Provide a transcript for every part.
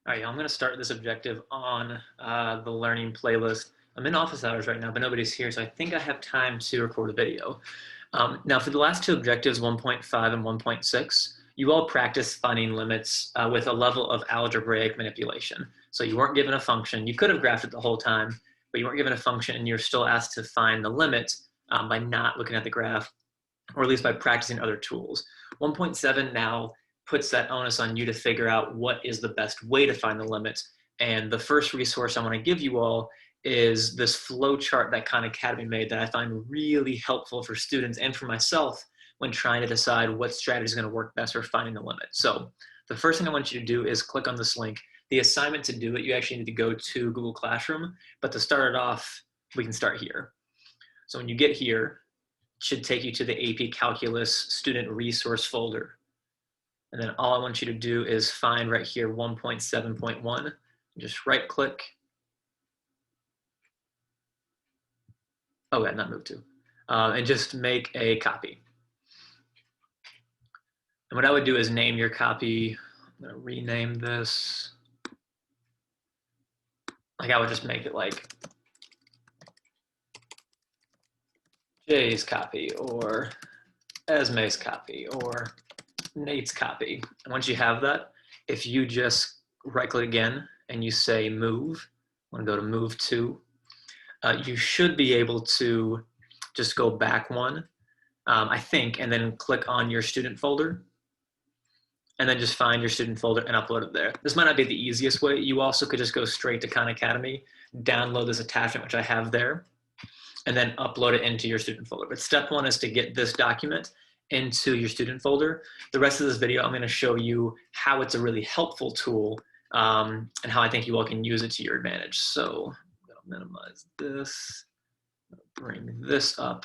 All right, I'm going to start this objective on the learning playlist. I'm in office hours right now, but nobody's here, so I think I have time to record a video. Now, for the last two objectives, 1.5 and 1.6, you all practice finding limits with a level of algebraic manipulation. So you weren't given a function. You could have graphed it the whole time, but you weren't given a function, and you're still asked to find the limit by not looking at the graph, or at least by practicing other tools. 1.7 now puts that onus on you to figure out what is the best way to find the limit. And the first resource I want to give you all is this flow chart that Khan Academy made that I find really helpful for students and for myself when trying to decide what strategy is going to work best for finding the limit. So the first thing I want you to do is click on this link. The assignment to do it, you actually need to go to Google Classroom, but to start it off, we can start here. So when you get here, it should take you to the AP Calculus student resource folder. And then all I want you to do is find right here 1.7.1. Just right click. Oh, yeah, not move to. And just make a copy. And what I would do is name your copy. I'm going to rename this. Like I would just make it like Jay's copy or Esme's copy or Nate's copy. And once you have that, if you just right click again and you say move, I'm going to go to move to, you should be able to just go back one, I think, and then click on your student folder, and then just find your student folder and upload it there. This might not be the easiest way. You also could just go straight to Khan Academy, download this attachment, which I have there, and then upload it into your student folder. But step one is to get this document into your student folder. The rest of this video, I'm going to show you how it's a really helpful tool and how I think you all can use it to your advantage. So I'm going to minimize this, bring this up,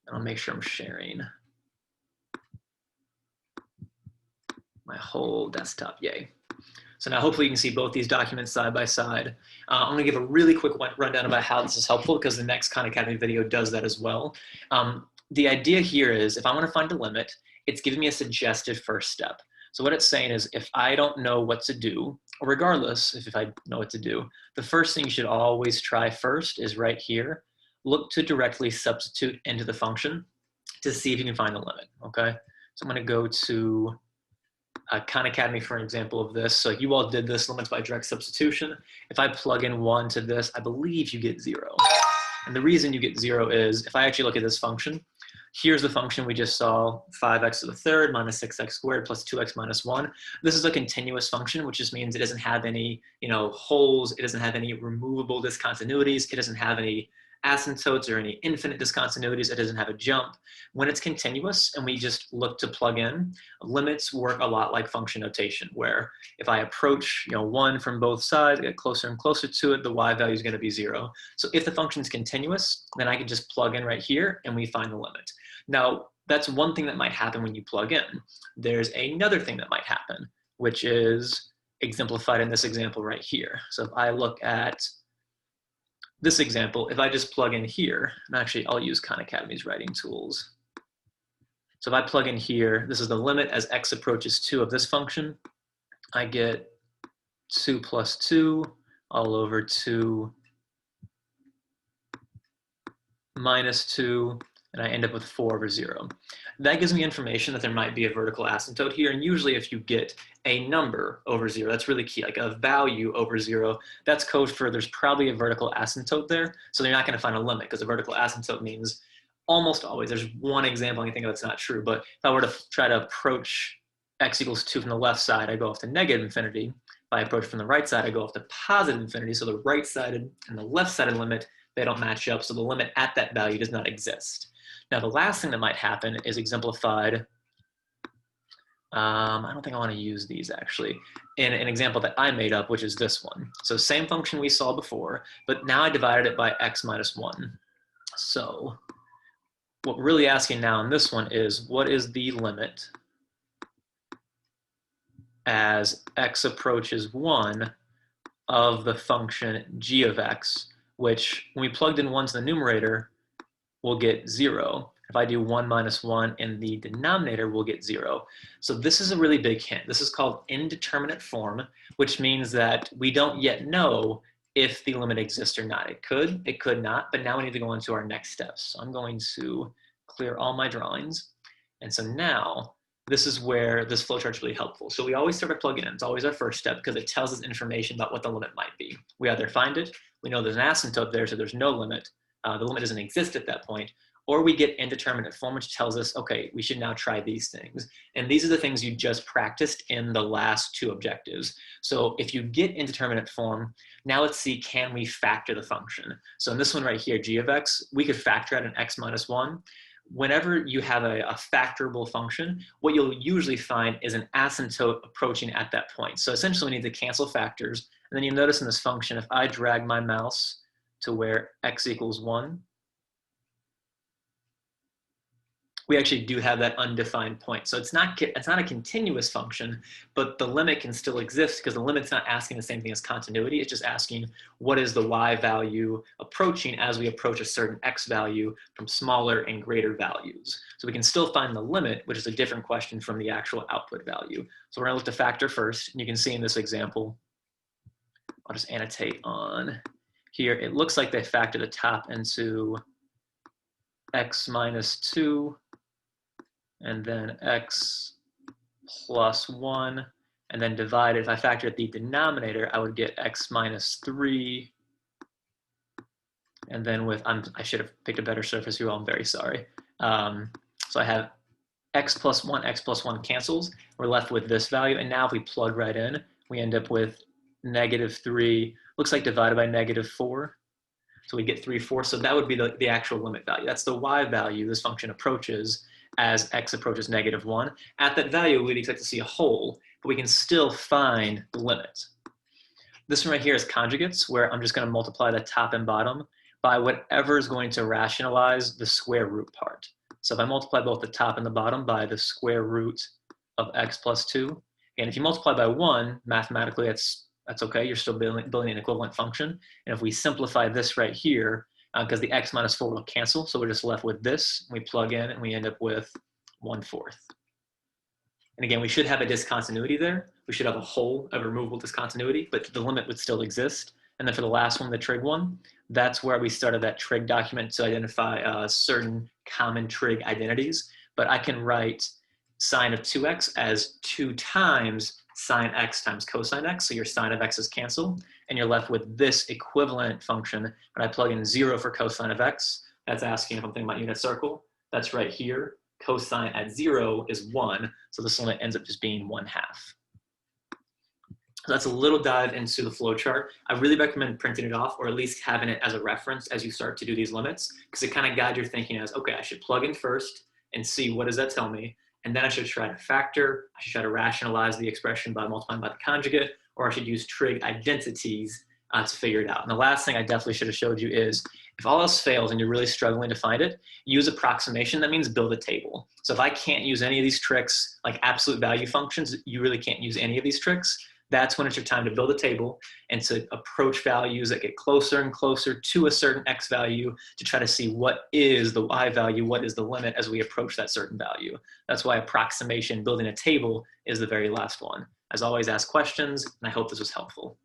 and I'll make sure I'm sharing my whole desktop. Yay. So now hopefully you can see both these documents side by side. I'm going to give a really quick rundown about how this is helpful because the next Khan Academy video does that as well. The idea here is if I want to find a limit, it's giving me a suggested first step. So what it's saying is if I don't know what to do, or regardless if I know what to do, the first thing you should always try first is right here. Look to directly substitute into the function to see if you can find the limit, okay? So I'm going to go to Khan Academy for an example of this. So you all did this limits by direct substitution. If I plug in 1 to this, I believe you get 0. And the reason you get 0 is if I actually look at this function, here's the function we just saw, 5x to the third minus 6x squared plus 2x minus 1. This is a continuous function, which just means it doesn't have any holes. It doesn't have any removable discontinuities. It doesn't have any asymptotes or any infinite discontinuities. It doesn't have a jump. When it's continuous and we just look to plug in, limits work a lot like function notation, where if I approach 1 from both sides, get closer and closer to it, the y value is going to be 0. So if the function is continuous, then I can just plug in right here and we find the limit. Now, that's one thing that might happen when you plug in. There's another thing that might happen, which is exemplified in this example right here. So if I look at this example, if I just plug in here, and actually I'll use Khan Academy's writing tools. So if I plug in here, this is the limit as x approaches 2 of this function. I get 2 plus 2 all over 2 minus 2, and I end up with 4 over 0. That gives me information that there might be a vertical asymptote here, and usually if you get a number over 0, that's really key, like a value over 0, that's code for there's probably a vertical asymptote there, so they're not going to find a limit, because a vertical asymptote means almost always, there's one example I can think of that's not true, but if I were to try to approach x equals 2 from the left side, I go off to negative infinity. If I approach from the right side, I go off to positive infinity, so the right-sided and the left-sided limit, they don't match up, so the limit at that value does not exist. Now, the last thing that might happen is exemplified, I don't think I want to use these actually, in an example that I made up, which is this one. So same function we saw before, but now I divided it by x minus 1. So what we're really asking now in this one is, what is the limit as x approaches 1 of the function g of x, which when we plugged in 1 to the numerator, we'll get 0. If I do 1 minus 1 in the denominator, we'll get 0. So this is a really big hint. This is called indeterminate form, which means that we don't yet know if the limit exists or not. It could not, but now we need to go on to our next steps. So I'm going to clear all my drawings. And so now this is where this flowchart is really helpful. So we always start by plugging in. It's always our first step because it tells us information about what the limit might be. We either find it, we know there's an asymptote there, so there's no limit. The limit doesn't exist at that point. Or we get indeterminate form, which tells us, okay, we should now try these things. And these are the things you just practiced in the last two objectives. So if you get indeterminate form, now let's see, can we factor the function? So in this one right here, g of x, we could factor out an x minus 1. Whenever you have a factorable function, what you'll usually find is an asymptote approaching at that point. So essentially we need to cancel factors. And then you notice in this function, if I drag my mouse to where x equals 1, we actually do have that undefined point. So it's not a continuous function, but the limit can still exist because the limit's not asking the same thing as continuity. It's just asking what is the y value approaching as we approach a certain x value from smaller and greater values. So we can still find the limit, which is a different question from the actual output value. So we're gonna look to factor first. And you can see in this example, I'll just annotate on here. It looks like they factor the top into x minus 2, and then x plus 1, and then divided. If I factored the denominator, I would get x minus 3, and then with, I should have picked a better surface here, I'm very sorry. So I have x plus 1 cancels. We're left with this value, and now if we plug right in, we end up with -3, looks like divided by -4. So we get 3/4, so that would be the actual limit value. That's the y value this function approaches as x approaches -1. At that value, we'd expect to see a hole, but we can still find the limit. This one right here is conjugates, where I'm just going to multiply the top and bottom by whatever is going to rationalize the square root part. So if I multiply both the top and the bottom by the square root of x plus 2, and if you multiply by 1, mathematically that's okay, you're still building an equivalent function. And if we simplify this right here, because the x minus 4 will cancel, so we're just left with this. We plug in and we end up with 1/4. And again, we should have a discontinuity there. We should have a hole, a removable discontinuity, but the limit would still exist. And then for the last one, the trig one, that's where we started that trig document to identify certain common trig identities. But I can write sine of 2x as 2 times sine x times cosine x, so your sine of x is canceled, and you're left with this equivalent function. When I plug in 0 for cosine of x, that's asking if I'm thinking about unit circle. That's right here. Cosine at 0 is 1, so this limit ends up just being 1/2. So that's a little dive into the flowchart. I really recommend printing it off, or at least having it as a reference as you start to do these limits, because it kind of guides your thinking as, okay, I should plug in first and see what does that tell me. And then I should try to factor, I should try to rationalize the expression by multiplying by the conjugate, or I should use trig identities to figure it out. And the last thing I definitely should have showed you is, if all else fails and you're really struggling to find it, use approximation. That means build a table. So if I can't use any of these tricks, like absolute value functions, you really can't use any of these tricks. That's when it's your time to build a table and to approach values that get closer and closer to a certain x value to try to see what is the y value, what is the limit as we approach that certain value. That's why approximation, building a table, is the very last one. As always, ask questions, and I hope this was helpful.